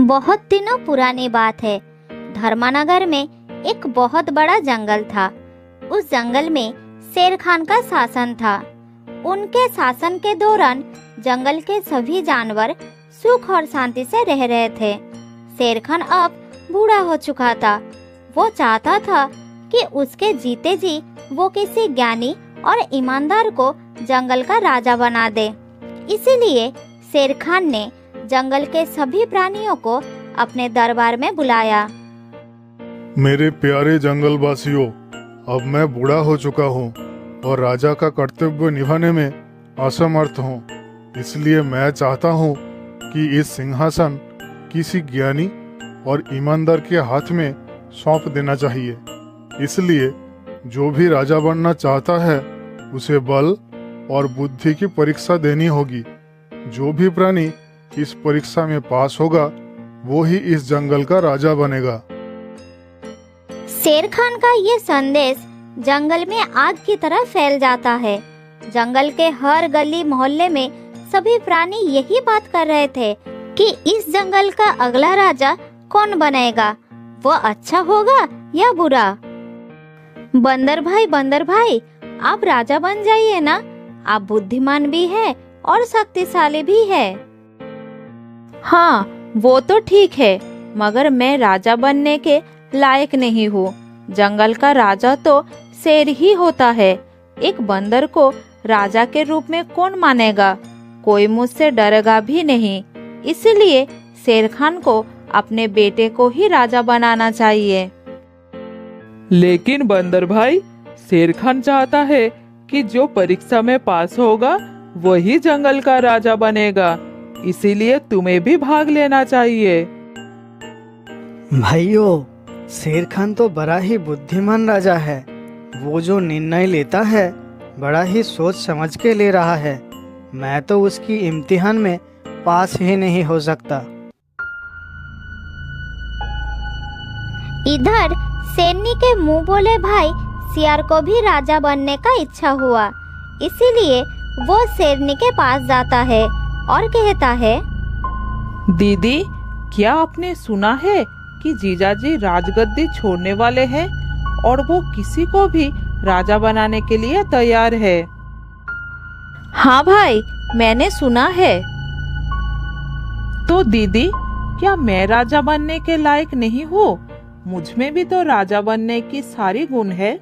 बहुत दिनों पुरानी बात है। धर्मानगर में एक बहुत बड़ा जंगल था। उस जंगल में शेर खान का शासन था। उनके शासन के दौरान जंगल के सभी जानवर सुख और शांति से रह रहे थे। शेर खान अब बूढ़ा हो चुका था। वो चाहता था कि उसके जीते जी वो किसी ज्ञानी और ईमानदार को जंगल का राजा बना दे। इसीलिए शेर खान ने जंगल के सभी प्राणियों को अपने दरबार में बुलाया। मेरे प्यारे जंगलवासियों, अब मैं बूढ़ा हो चुका हूँ और राजा का कर्तव्य निभाने में असमर्थ हूँ। इसलिए मैं चाहता हूँ कि इस सिंहासन किसी ज्ञानी और ईमानदार के हाथ में सौंप देना चाहिए। इसलिए जो भी राजा बनना चाहता है उसे बल और बुद्धि की परीक्षा देनी होगी। जो भी प्राणी इस परीक्षा में पास होगा वो ही इस जंगल का राजा बनेगा। शेर खान का ये संदेश जंगल में आग की तरह फैल जाता है। जंगल के हर गली मोहल्ले में सभी प्राणी यही बात कर रहे थे कि इस जंगल का अगला राजा कौन बनेगा, वो अच्छा होगा या बुरा। बंदर भाई, आप राजा बन जाइए ना। आप बुद्धिमान भी है और शक्तिशाली भी है। हाँ, वो तो ठीक है, मगर मैं राजा बनने के लायक नहीं हूँ। जंगल का राजा तो शेर ही होता है। एक बंदर को राजा के रूप में कौन मानेगा? कोई मुझसे डरेगा भी नहीं। इसलिए शेर खान को अपने बेटे को ही राजा बनाना चाहिए। लेकिन बंदर भाई, शेर खान चाहता है कि जो परीक्षा में पास होगा वही जंगल का राजा बनेगा। इसीलिए तुम्हें भी भाग लेना चाहिए। भाइयों, शेर खान तो बड़ा ही बुद्धिमान राजा है। वो जो निर्णय लेता है बड़ा ही सोच समझ के ले रहा है। मैं तो उसकी इम्तिहान में पास ही नहीं हो सकता। इधर शेरनी के मुंह बोले भाई सियार को भी राजा बनने का इच्छा हुआ। इसीलिए वो शेरनी के पास जाता है और कहता है, दीदी, क्या आपने सुना है कि जीजाजी राजगद्दी छोड़ने वाले हैं और वो किसी को भी राजा बनाने के लिए तैयार है? हाँ भाई, मैंने सुना है। तो दीदी, क्या मैं राजा बनने के लायक नहीं हूँ? मुझ में भी तो राजा बनने की सारी गुण है।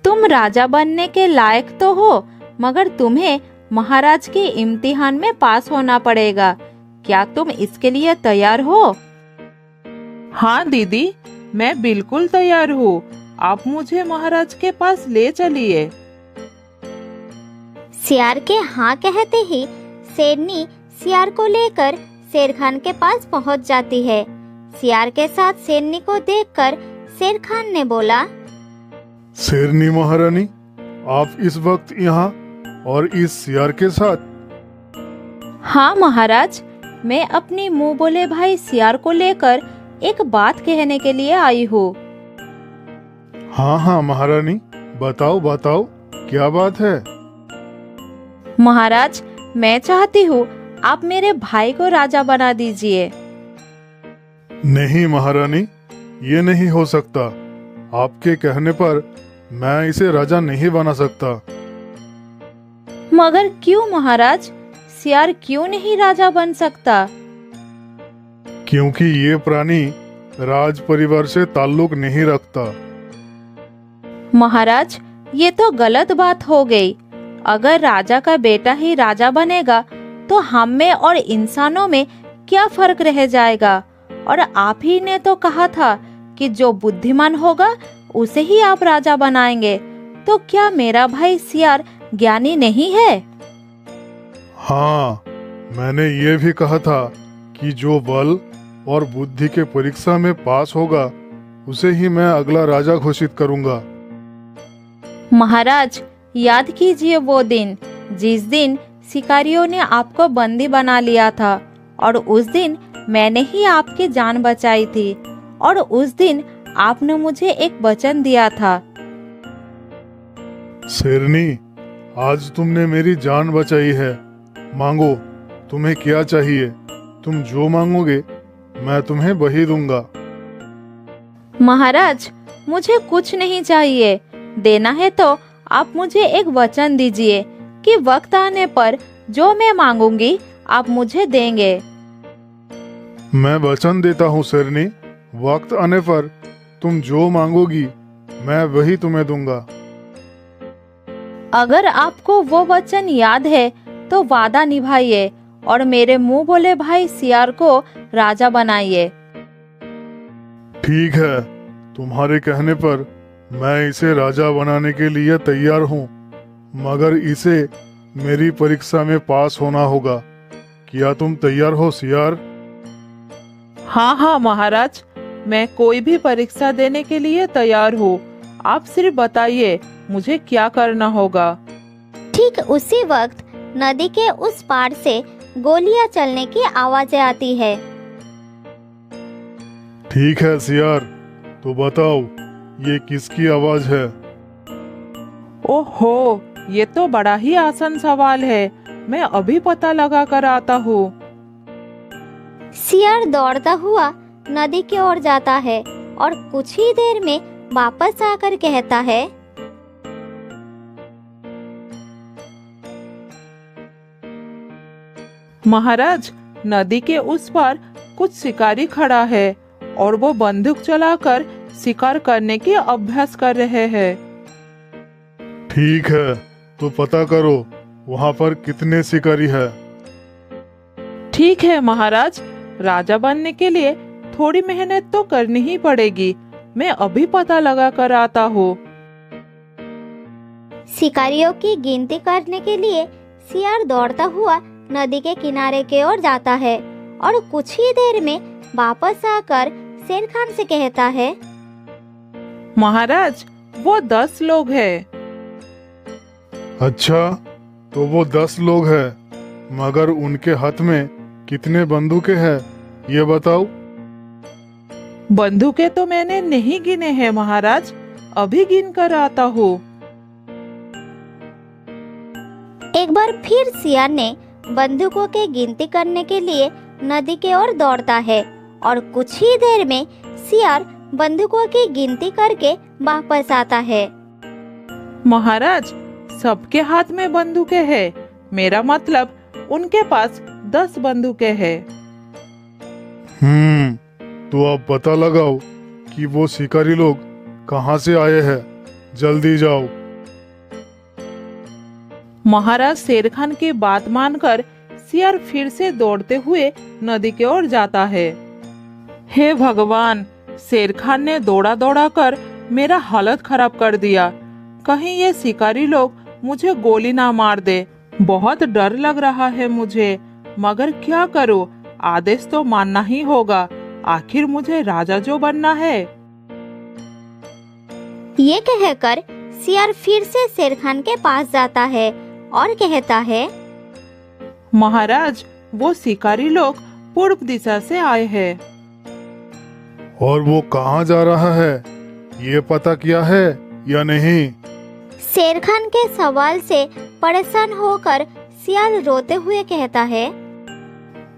तुम राजा बनने के लायक तो हो, मगर तुम्हें महाराज के इम्तिहान में पास होना पड़ेगा। क्या तुम इसके लिए तैयार हो? हाँ दीदी, मैं बिल्कुल तैयार हूँ। आप मुझे महाराज के पास ले चलिए। सियार के हाँ कहते ही शेरनी सियार को लेकर शेर खान के पास पहुंच जाती है। सियार के साथ शेरनी को देखकर शेर खान ने बोला, शेरनी महारानी, आप इस वक्त यहाँ और इस सियार के साथ? हाँ महाराज, मैं अपनी मुंह बोले भाई सियार को लेकर एक बात कहने के लिए आई हूँ। हाँ महारानी, बताओ क्या बात है? महाराज, मैं चाहती हूँ आप मेरे भाई को राजा बना दीजिए। नहीं महारानी, ये नहीं हो सकता। आपके कहने पर मैं इसे राजा नहीं बना सकता। मगर क्यों महाराज? सियार क्यों नहीं राजा बन सकता? क्योंकि ये प्राणी राज परिवार से ताल्लुक नहीं रखता। महाराज, ये तो गलत बात हो गई। अगर राजा का बेटा ही राजा बनेगा तो हम में और इंसानों में क्या फर्क रह जाएगा? और आप ही ने तो कहा था कि जो बुद्धिमान होगा उसे ही आप राजा बनाएंगे। तो क्या मेरा भाई सियार ज्ञानी नहीं है? हाँ, मैंने ये भी कहा था कि जो बल और बुद्धि के परीक्षा में पास होगा उसे ही मैं अगला राजा घोषित करूंगा। महाराज, याद कीजिए वो दिन जिस दिन शिकारियों ने आपको बंदी बना लिया था, और उस दिन मैंने ही आपकी जान बचाई थी, और उस दिन आपने मुझे एक वचन दिया था। शेरनी, आज तुमने मेरी जान बचाई है। मांगो, तुम्हें क्या चाहिए? तुम जो मांगोगे मैं तुम्हें वही दूंगा। महाराज, मुझे कुछ नहीं चाहिए। देना है तो आप मुझे एक वचन दीजिए कि वक्त आने पर जो मैं मांगूंगी आप मुझे देंगे। मैं वचन देता हूँ शेरनी, वक्त आने पर तुम जो मांगोगी मैं वही तुम्हें दूंगा। अगर आपको वो वचन याद है तो वादा निभाइए और मेरे मुंह बोले भाई सियार को राजा बनाइए। ठीक है, तुम्हारे कहने पर मैं इसे राजा बनाने के लिए तैयार हूँ, मगर इसे मेरी परीक्षा में पास होना होगा। क्या तुम तैयार हो सियार? हाँ हाँ महाराज, मैं कोई भी परीक्षा देने के लिए तैयार हूँ। आप सिर्फ बताइए मुझे क्या करना होगा। ठीक उसी वक्त नदी के उस पार से गोलियां चलने की आवाजें आती है। ठीक है सियार, तो बताओ ये किसकी आवाज है? ओहो, ये तो बड़ा ही आसान सवाल है। मैं अभी पता लगा कर आता हूँ। सियार दौड़ता हुआ नदी की ओर जाता है और कुछ ही देर में वापस आकर कहता है, महाराज, नदी के उस पार कुछ शिकारी खड़ा है और वो बंदूक चलाकर शिकार करने की अभ्यास कर रहे हैं। ठीक है, तो पता करो वहाँ पर कितने शिकारी है। ठीक है महाराज, राजा बनने के लिए थोड़ी मेहनत तो करनी ही पड़ेगी। मैं अभी पता लगा कर आता हूँ। शिकारियों की गिनती करने के लिए सियार दौड़ता हुआ नदी के किनारे की ओर जाता है और कुछ ही देर में वापस आकर शेर खान से कहता है, महाराज, वो 10 लोग हैं। अच्छा, तो वो 10 लोग हैं, मगर उनके हाथ में कितने बंदूकें हैं ये बताओ। बंदूकें तो मैंने नहीं गिने हैं महाराज, अभी गिन कर आता हूँ। एक बार फिर सियार ने बंदूकों की गिनती करने के लिए नदी की ओर दौड़ता है और कुछ ही देर में सियार बंदूकों की गिनती करके वापस आता है। महाराज, सबके हाथ में बंदूकें हैं। मेरा मतलब उनके पास 10 बंदूकें हैं। तो आप पता लगाओ कि वो शिकारी लोग कहाँ से आए हैं, जल्दी जाओ। महाराज शेर खान की बात मानकर सियार फिर से दौड़ते हुए नदी की ओर जाता है। हे भगवान, शेर खान ने दौड़ा दौड़ा कर मेरा हालत खराब कर दिया। कहीं ये शिकारी लोग मुझे गोली ना मार दे। बहुत डर लग रहा है मुझे, मगर क्या करूं, आदेश तो मानना ही होगा। आखिर मुझे राजा जो बनना है। ये कहकर सियार फिर से शेर खान के पास जाता है और कहता है, महाराज, वो शिकारी लोग पूर्व दिशा से आए हैं। और वो कहाँ जा रहा है ये पता किया है या नहीं? शेर खान के सवाल से परेशान होकर सियार रोते हुए कहता है,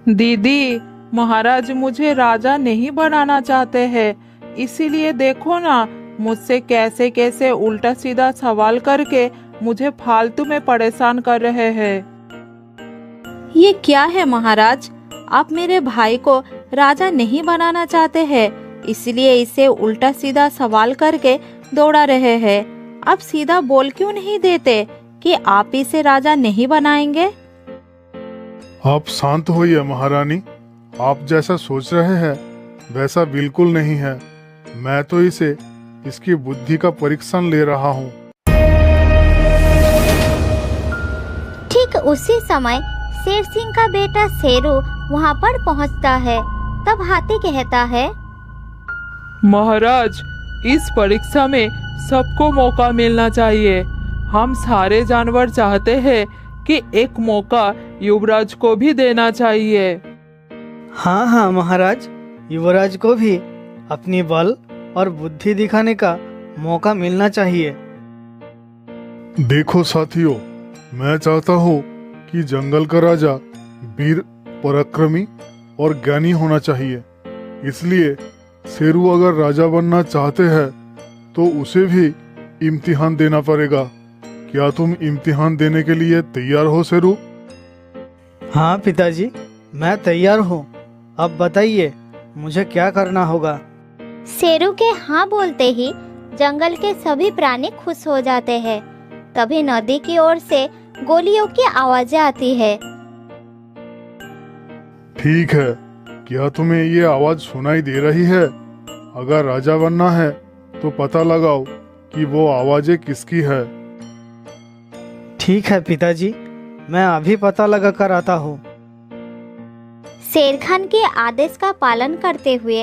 दीदी, महाराज मुझे राजा नहीं बनाना चाहते हैं, इसीलिए देखो ना, मुझसे कैसे कैसे उल्टा सीधा सवाल करके मुझे फालतू में परेशान कर रहे हैं। ये क्या है महाराज, आप मेरे भाई को राजा नहीं बनाना चाहते हैं, इसलिए इसे उल्टा सीधा सवाल करके दौड़ा रहे हैं। आप सीधा बोल क्यों नहीं देते कि आप इसे राजा नहीं बनाएंगे? आप शांत होइए महारानी, आप जैसा सोच रहे हैं वैसा बिल्कुल नहीं है। मैं तो इसे इसकी बुद्धि का परीक्षण ले रहा हूँ। ठीक उसी समय शेर सिंह का बेटा शेरू वहाँ पर पहुँचता है। तब हाथी कहता है, महाराज, इस परीक्षा में सबको मौका मिलना चाहिए। हम सारे जानवर चाहते हैं कि एक मौका युवराज को भी देना चाहिए। हाँ हाँ महाराज, युवराज को भी अपनी बल और बुद्धि दिखाने का मौका मिलना चाहिए। देखो साथियों, मैं चाहता हूँ कि जंगल का राजा वीर, पराक्रमी और ज्ञानी होना चाहिए। इसलिए शेरू अगर राजा बनना चाहते हैं तो उसे भी इम्तिहान देना पड़ेगा। क्या तुम इम्तिहान देने के लिए तैयार हो शेरू? हाँ पिताजी, मैं तैयार हूँ। अब बताइए मुझे क्या करना होगा। शेरू के हाँ बोलते ही जंगल के सभी प्राणी खुश हो जाते हैं। तभी नदी की ओर से गोलियों की आवाजें आती है। ठीक है, क्या तुम्हें ये आवाज सुनाई दे रही है? अगर राजा बनना है तो पता लगाओ कि वो आवाजें किसकी है। ठीक है पिताजी, मैं अभी पता लगा कर आता हूँ। शेर खान के आदेश का पालन करते हुए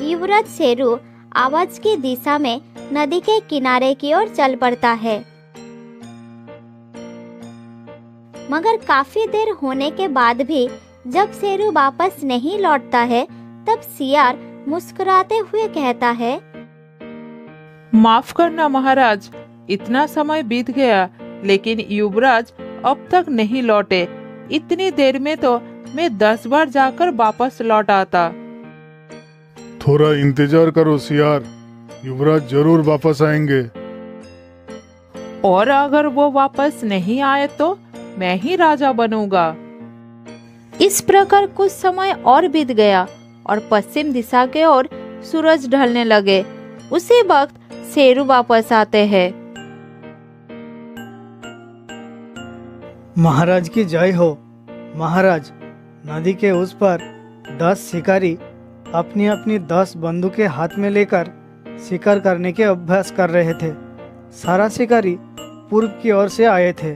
युवराज शेरू आवाज की दिशा में नदी के किनारे की ओर चल पड़ता है। मगर काफी देर होने के बाद भी जब शेरू वापस नहीं लौटता है, तब सियार मुस्कुराते हुए कहता है, माफ करना महाराज, इतना समय बीत गया लेकिन युवराज अब तक नहीं लौटे। इतनी देर में तो मैं 10 बार जाकर वापस लौट आता। थोड़ा इंतजार करो सियार, युवराज जरूर वापस आएंगे। और अगर वो वापस नहीं आए तो मैं ही राजा बनूंगा। इस प्रकार कुछ समय और बीत गया और पश्चिम दिशा के ओर सूरज ढलने लगे। उसी वक्त शेरू वापस आते हैं। महाराज की जय हो। महाराज, नदी के उस पर 10 शिकारी अपनी अपनी 10 बंदूकें हाथ में लेकर शिकार करने के अभ्यास कर रहे थे। सारा शिकारी पूर्व की ओर से आए थे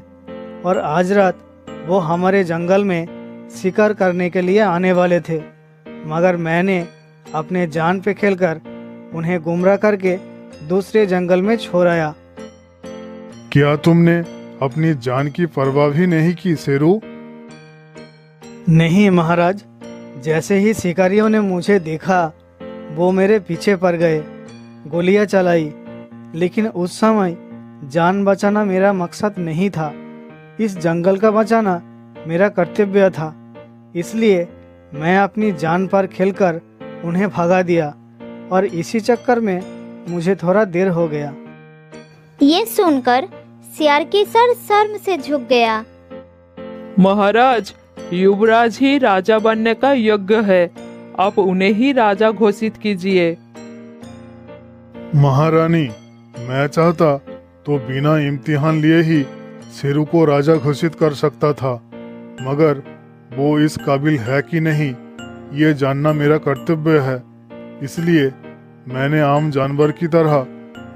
और आज रात वो हमारे जंगल में शिकार करने के लिए आने वाले थे, मगर मैंने अपने जान पे खेलकर उन्हें गुमराह करके दूसरे जंगल में छोड़ आया। क्या तुमने अपनी जान की परवाह भी नहीं की शेरू? नहीं महाराज, जैसे ही शिकारियों ने मुझे देखा वो मेरे पीछे पड़ गए, गोलियां चलाई, लेकिन उस समय जान बचाना मेरा मकसद नहीं था। इस जंगल का बचाना मेरा कर्तव्य था। इसलिए मैं अपनी जान पर खेलकर उन्हें भगा दिया और इसी चक्कर में मुझे थोड़ा देर हो गया। ये सुनकर सियार की सर शर्म से झुक गया। महाराज, युवराज ही राजा बनने का योग्य है, आप उन्हें ही राजा घोषित कीजिए। महारानी, मैं चाहता तो बिना इम्तिहान लिए ही शेरू को राजा घोषित कर सकता था, मगर वो इस काबिल है कि नहीं ये जानना मेरा कर्तव्य है। इसलिए मैंने आम जानवर की तरह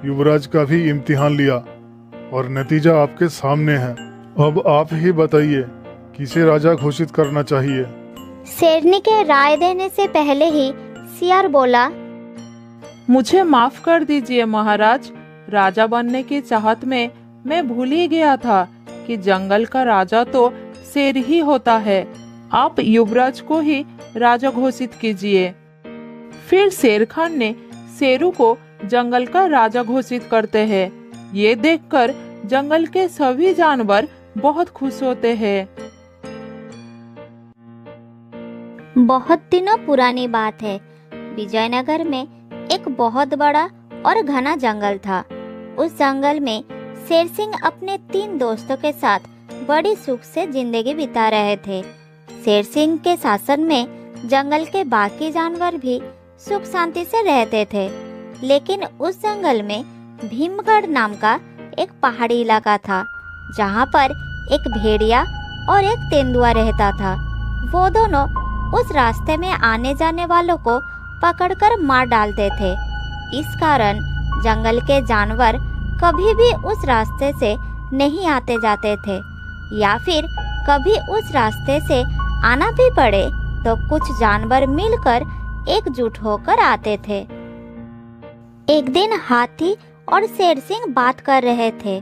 युवराज का भी इम्तिहान लिया और नतीजा आपके सामने है। अब आप ही बताइए किसे राजा घोषित करना चाहिए। शेरनी के राय देने से पहले ही सियार बोला, मुझे माफ कर दीजिए महाराज, राजा बनने की चाहत में मैं भूल ही गया था कि जंगल का राजा तो शेर ही होता है। आप युवराज को ही राजा घोषित कीजिए। फिर शेर खान ने शेरू को जंगल का राजा घोषित करते हैं। ये देखकर जंगल के सभी जानवर बहुत खुश होते हैं। बहुत दिनों पुरानी बात है। विजयनगर में एक बहुत बड़ा और घना जंगल था। उस जंगल में शेर सिंह अपने 3 दोस्तों के साथ बड़ी सुख से जिंदगी बिता रहे थे। शेर सिंह के शासन में जंगल के बाकी जानवर भी सुख शांति से रहते थे, लेकिन उस जंगल में भीमगढ़ नाम का एक पहाड़ी इलाका था, जहाँ पर एक भेड़िया और एक तेंदुआ रहता था। वो दोनों उस रास्ते में आने जाने वालों को पकड़कर मार डालते थे। इस कारण जंगल के जानवर कभी भी उस रास्ते से नहीं आते जाते थे, या फिर कभी उस रास्ते से आना भी पड़े तो कुछ जानवर मिलकर एकजुट होकर आते थे। एक दिन हाथी और शेर सिंह बात कर रहे थे।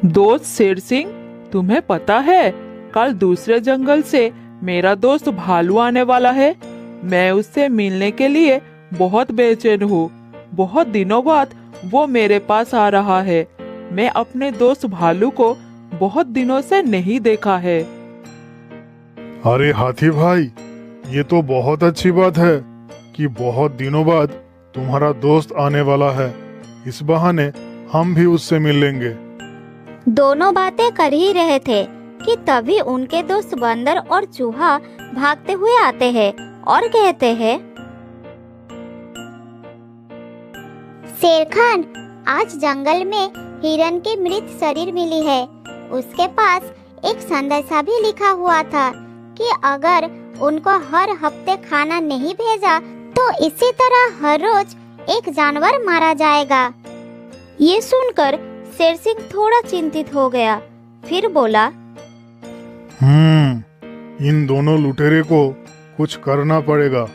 दोस्त शेर सिंह, तुम्हें पता है कल दूसरे जंगल से मेरा दोस्त भालू आने वाला है। मैं उससे मिलने के लिए बहुत बेचैन हूँ। बहुत दिनों बाद वो मेरे पास आ रहा है। मैं अपने दोस्त भालू को बहुत दिनों से नहीं देखा है। अरे हाथी भाई, ये तो बहुत अच्छी बात है कि बहुत दिनों बाद तुम्हारा दोस्त आने वाला है। इस बहाने हम भी उससे मिल लेंगे। दोनों बातें कर ही रहे थे कि तभी उनके दोस्त बंदर और चूहा भागते हुए आते हैं और कहते हैं, शेर खान, आज जंगल में हिरन की मृत शरीर मिली है। उसके पास एक संदेशा भी लिखा हुआ था कि अगर उनको हर हफ्ते खाना नहीं भेजा तो इसी तरह हर रोज एक जानवर मारा जाएगा। ये सुनकर शेर सिंह थोड़ा चिंतित हो गया। फिर बोला, इन दोनों लुटेरे को कुछ करना पड़ेगा।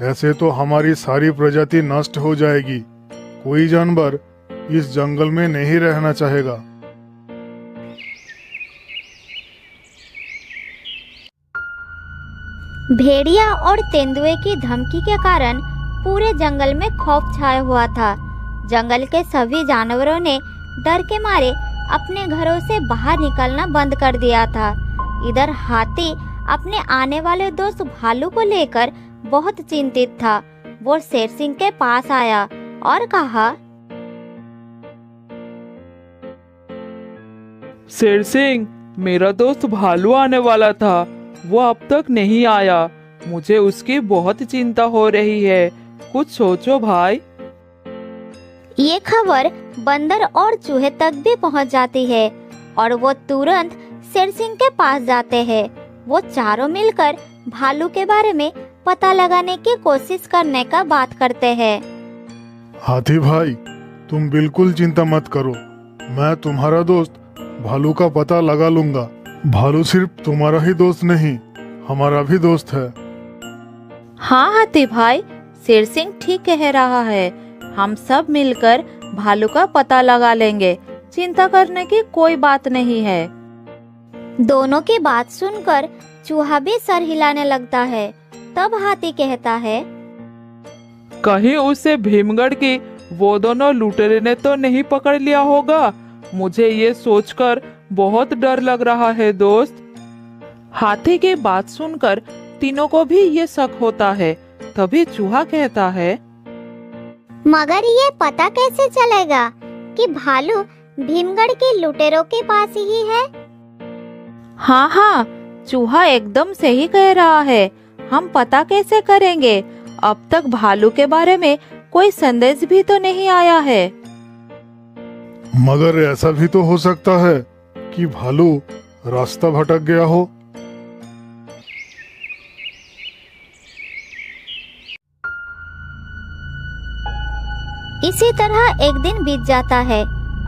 ऐसे तो हमारी सारी प्रजाति नष्ट हो जाएगी। कोई जानवर इस जंगल में नहीं रहना चाहेगा। भेड़िया और तेंदुए की धमकी के कारण पूरे जंगल में खौफ छाया हुआ था। जंगल के सभी जानवरों ने डर के मारे अपने घरों से बाहर निकलना बंद कर दिया था। इधर हाथी अपने आने वाले दोस्त भालू को लेकर बहुत चिंतित था। वो शेर सिंह के पास आया और कहा, शेर सिंह, मेरा दोस्त भालू आने वाला था, वो अब तक नहीं आया। मुझे उसकी बहुत चिंता हो रही है। कुछ सोचो भाई। ये खबर बंदर और चूहे तक भी पहुंच जाती है और वो तुरंत शेर सिंह के पास जाते हैं। वो चारों मिलकर भालू के बारे में पता लगाने की कोशिश करने का बात करते हैं। हाथी भाई, तुम बिल्कुल चिंता मत करो। मैं तुम्हारा दोस्त भालू का पता लगा लूंगा। भालू सिर्फ तुम्हारा ही दोस्त नहीं, हमारा भी दोस्त है। हाँ हाथी भाई, शेर सिंह ठीक कह रहा है। हम सब मिलकर भालू का पता लगा लेंगे। चिंता करने की कोई बात नहीं है। दोनों की बात सुनकर चूहा भी सर हिलाने लगता है। तब हाथी कहता है, कहीं उसे भीमगढ़ की वो दोनों लुटेरे ने तो नहीं पकड़ लिया होगा। मुझे ये सोचकर बहुत डर लग रहा है दोस्त। हाथी की बात सुनकर तीनों को भी ये शक होता है। तभी चूहा कहता है, मगर ये पता कैसे चलेगा कि भालू भीमगढ़ के लुटेरों के पास ही है? हाँ हाँ, चूहा एकदम सही कह रहा है। हम पता कैसे करेंगे? अब तक भालू के बारे में कोई संदेश भी तो नहीं आया है। मगर ऐसा भी तो हो सकता है कि भालू रास्ता भटक गया हो। इसी तरह एक दिन बीत जाता है।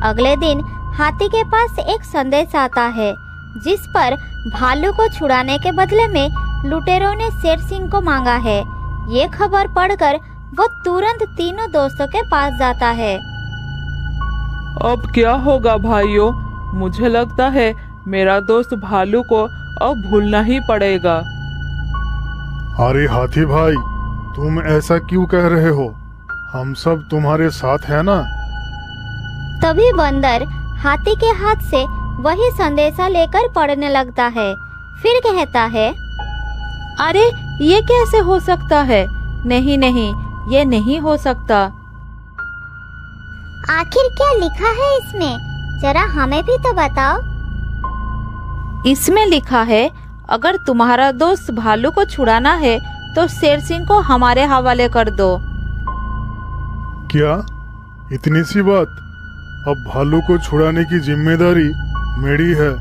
अगले दिन हाथी के पास एक संदेश आता है जिस पर भालू को छुड़ाने के बदले में लुटेरों ने शेर सिंह को मांगा है। ये खबर पढ़कर वो तुरंत तीनों दोस्तों के पास जाता है। अब क्या होगा भाइयों? मुझे लगता है मेरा दोस्त भालू को अब भूलना ही पड़ेगा। अरे हाथी भाई, तुम ऐसा क्यों कह रहे हो? हम सब तुम्हारे साथ हैं ना। तभी बंदर हाथी के हाथ से वही संदेशा लेकर पढ़ने लगता है। फिर कहता है, अरे ये कैसे हो सकता है? नहीं नहीं, ये नहीं हो सकता। आखिर क्या लिखा है इसमें? जरा हमें भी तो बताओ। इसमें लिखा है, अगर तुम्हारा दोस्त भालू को छुड़ाना है तो शेर सिंह को हमारे हवाले कर दो। क्या इतनी सी बात? अब भालू को छुड़ाने की जिम्मेदारी मेरी है।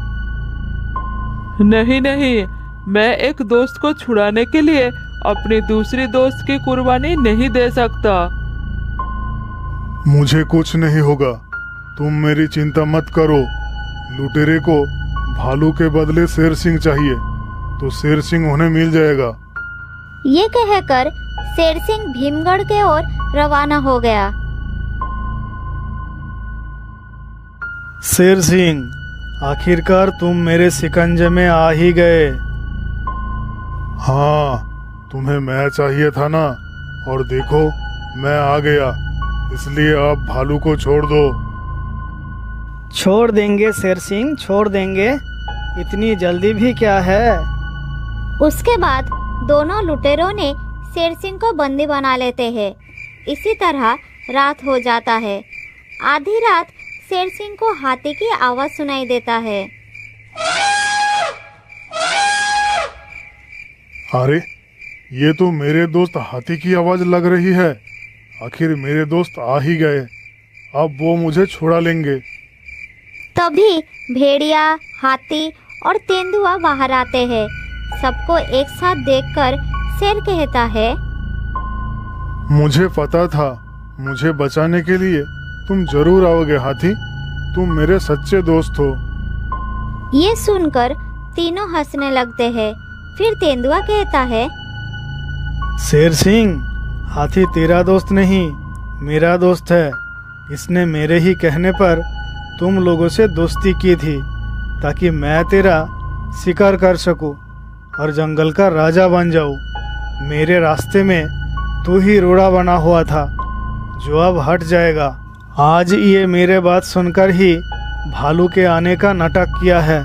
नहीं नहीं, मैं एक दोस्त को छुड़ाने के लिए अपनी दूसरी दोस्त की कुर्बानी नहीं दे सकता। मुझे कुछ नहीं होगा, तुम मेरी चिंता मत करो। लुटेरे को भालू के बदले शेर सिंह चाहिए तो शेर सिंह उन्हें मिल जाएगा। ये कहकर शेर सिंह भीमगढ़ के ओर रवाना हो गया। शेर सिंह, आखिरकार तुम मेरे शिकंजे में आ ही गए। हाँ, तुम्हें मैं चाहिए था ना, और देखो मैं आ गया। इसलिए आप भालू को छोड़ दो। छोड़ देंगे शेर सिंह, छोड़ देंगे। इतनी जल्दी भी क्या है? उसके बाद दोनों लुटेरों ने शेर सिंह को बंदी बना लेते हैं। इसी तरह रात हो जाता है। आधी रात शेर सिंह को हाथी की आवाज सुनाई देता है। अरे, ये तो मेरे दोस्त हाथी की आवाज लग रही है। आखिर मेरे दोस्त आ ही गए, अब वो मुझे छुड़ा लेंगे। तभी भेड़िया, हाथी और तेंदुआ बाहर आते हैं। सबको एक साथ देखकर शेर कहता है, मुझे पता था, मुझे बचाने के लिए तुम जरूर आओगे हाथी। तुम मेरे सच्चे दोस्त हो। ये सुनकर तीनों हंसने लगते हैं। फिर तेंदुआ कहता है, शेर सिंह, हाथी तेरा दोस्त नहीं, मेरा दोस्त है। इसने मेरे ही कहने पर तुम लोगों से दोस्ती की थी ताकि मैं तेरा शिकार कर सकूं और जंगल का राजा बन जाऊं। मेरे रास्ते में तू ही रोड़ा बना हुआ था, जो अब हट जाएगा। आज ये मेरे बात सुनकर ही भालू के आने का नाटक किया है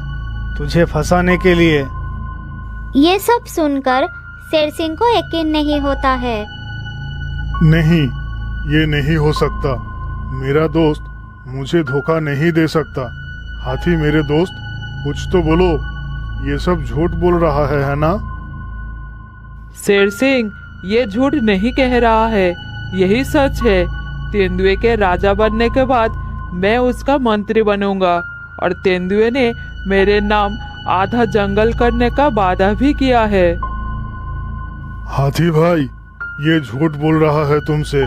तुझे फंसाने के लिए। ये सब सुनकर शेर सिंह को यकीन नहीं होता है। नहीं, ये नहीं हो सकता। मेरा दोस्त मुझे धोखा नहीं दे सकता। हाथी मेरे दोस्त, कुछ तो बोलो। ये सब झूठ बोल रहा है ना? शेर सिंह ये झूठ नहीं कह रहा है, यही सच है। तेंदुए के राजा बनने के बाद मैं उसका मंत्री बनूंगा और तेंदुए ने मेरे नाम आधा जंगल करने का वादा भी किया है। हाथी भाई, ये झूठ बोल रहा है तुमसे।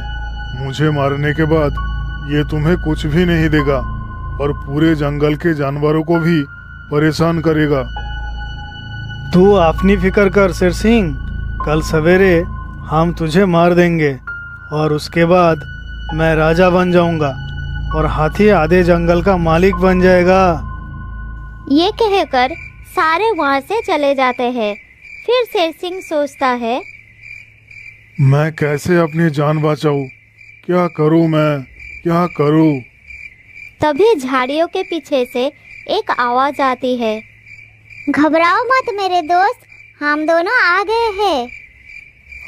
मुझे मारने के बाद ये तुम्हें कुछ भी नहीं देगा और पूरे जंगल के जानवरों को भी परेशान करेगा। तू अपनी फिक्र कर शेर सिंह, कल सवेरे हम तुझे मार देंगे और उसके बाद मैं राजा बन जाऊंगा और हाथी आधे जंगल का मालिक बन जाएगा। ये कहकर सारे वहाँ से चले जाते हैं। फिर शेर सिंह सोचता है, मैं कैसे अपनी जान बचाऊं? क्या करूं मैं, क्या करूं? तभी झाड़ियों के पीछे से एक आवाज आती है, घबराओ मत मेरे दोस्त, हम दोनों आ गए हैं।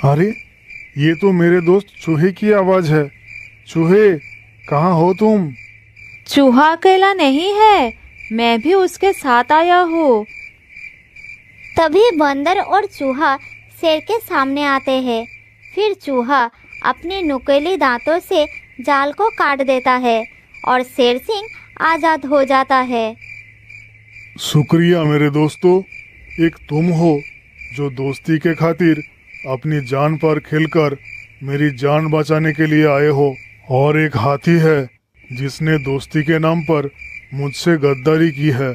अरे, ये तो मेरे दोस्त चूहे की आवाज है। चूहे, कहाँ हो तुम? चूहा अकेला नहीं है, मैं भी उसके साथ आया हूँ। तभी बंदर और चूहा शेर के सामने आते हैं। फिर चूहा अपनी नुकीली दांतों से जाल को काट देता है और शेर सिंह आजाद हो जाता है। शुक्रिया मेरे दोस्तों, एक तुम हो जो दोस्ती के खातिर अपनी जान पर खेलकर मेरी जान बचाने के लिए आए हो, और एक हाथी है जिसने दोस्ती के नाम पर मुझसे गद्दारी की है।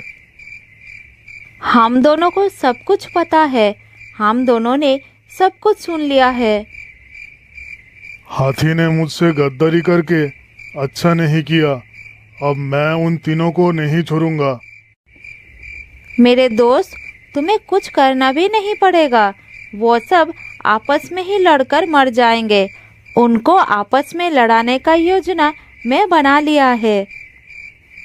हम दोनों को सब कुछ पता है, हम दोनों ने सब कुछ सुन लिया है। हाथी ने मुझसे गद्दारी करके अच्छा नहीं किया। अब मैं उन तीनों को नहीं छोड़ूंगा। मेरे दोस्त, तुम्हें कुछ करना भी नहीं पड़ेगा। वो सब आपस में ही लड़कर मर जाएंगे। उनको आपस में लड़ाने का योजना मैं बना लिया है।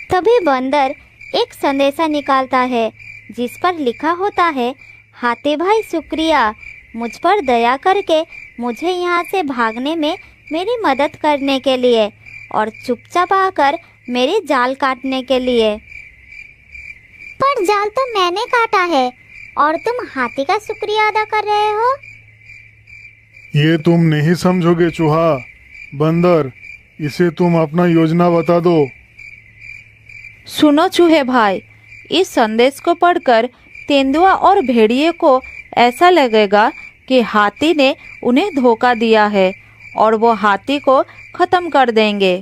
तभी बंदर एक संदेशा निकालता है जिस पर लिखा होता है, हाथी भाई शुक्रिया, मुझ पर दया करके मुझे यहाँ से भागने में मेरी मदद करने के लिए और चुपचाप आकर मेरी जाल काटने के लिए। पर जाल तो मैंने काटा है और तुम हाथी का शुक्रिया अदा कर रहे हो। ये तुम नहीं समझोगे चूहा। बंदर, इसे तुम अपना योजना बता दो। सुनो चूहे भाई, इस संदेश को पढ़कर तेंदुआ और भेड़िए को ऐसा लगेगा कि हाथी ने उन्हें धोखा दिया है और वो हाथी को खत्म कर देंगे।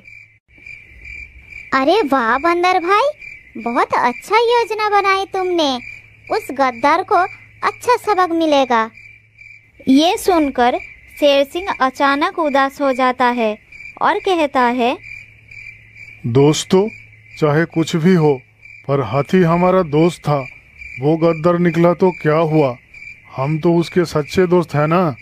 अरे वाह बंदर भाई, बहुत अच्छा योजना बनाई तुमने। उस गद्दार को अच्छा सबक मिलेगा। ये सुनकर शेर सिंह अचानक उदास हो जाता है और कहता है, दोस्तों, चाहे कुछ भी हो, पर हाथी हमारा दोस्त था। वो गद्दार निकला तो क्या हुआ? हम तो उसके सच्चे दोस्त हैं ना।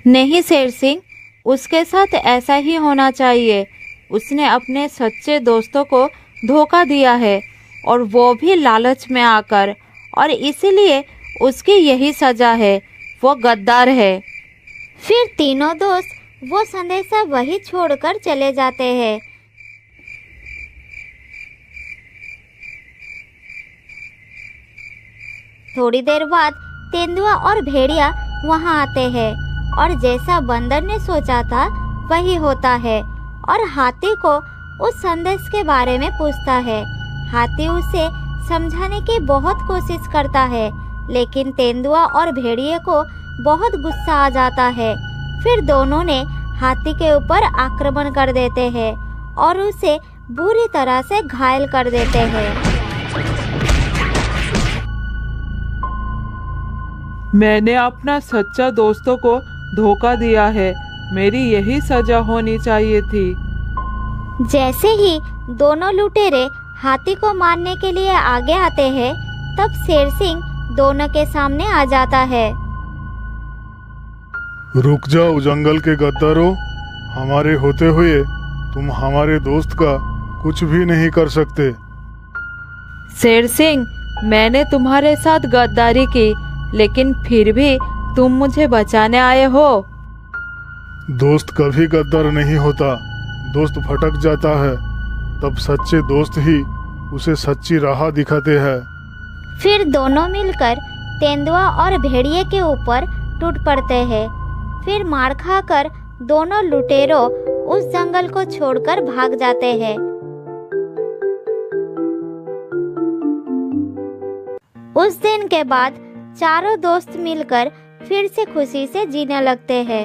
नहीं शेर सिंह, उसके साथ ऐसा ही होना चाहिए। उसने अपने सच्चे दोस्तों को धोखा दिया है और वो भी लालच में आकर, और इसीलिए उसकी यही सजा है, वो गद्दार है। फिर तीनों दोस्त वो संदेशा वही छोड़कर चले जाते हैं। थोड़ी देर बाद तेंदुआ और भेड़िया वहां आते हैं और जैसा बंदर ने सोचा था वही होता है और हाथी को उस संदेश के बारे में पूछता है। हाथी उसे समझाने की बहुत कोशिश करता है, लेकिन तेंदुआ और भेड़िए को बहुत गुस्सा आ जाता है। फिर दोनों ने हाथी के ऊपर आक्रमण कर देते हैं और उसे बुरी तरह से घायल कर देते हैं। मैंने अपना सच्चा दोस्तों को धोखा दिया है, मेरी यही सजा होनी चाहिए थी। जैसे ही दोनों लुटेरे हाथी को मारने के लिए आगे आते हैं, तब शेर सिंह दोनों के सामने आ जाता है। रुक जाओ जंगल के गद्दारों, हमारे होते हुए तुम हमारे दोस्त का कुछ भी नहीं कर सकते। शेर सिंह, मैंने तुम्हारे साथ गद्दारी की, लेकिन फिर भी तुम मुझे बचाने आए हो। दोस्त कभी गद्दार नहीं होता, दोस्त भटक जाता है, तब सच्चे दोस्त ही उसे सच्ची राह दिखाते हैं। फिर दोनों मिलकर तेंदुआ और भेड़िए के ऊपर टूट पड़ते हैं। फिर मार खाकर दोनों लुटेरों उस जंगल को छोड़कर भाग जाते हैं। उस दिन के बाद चारों दोस्त मिलकर फिर से खुशी से जीने लगते हैं।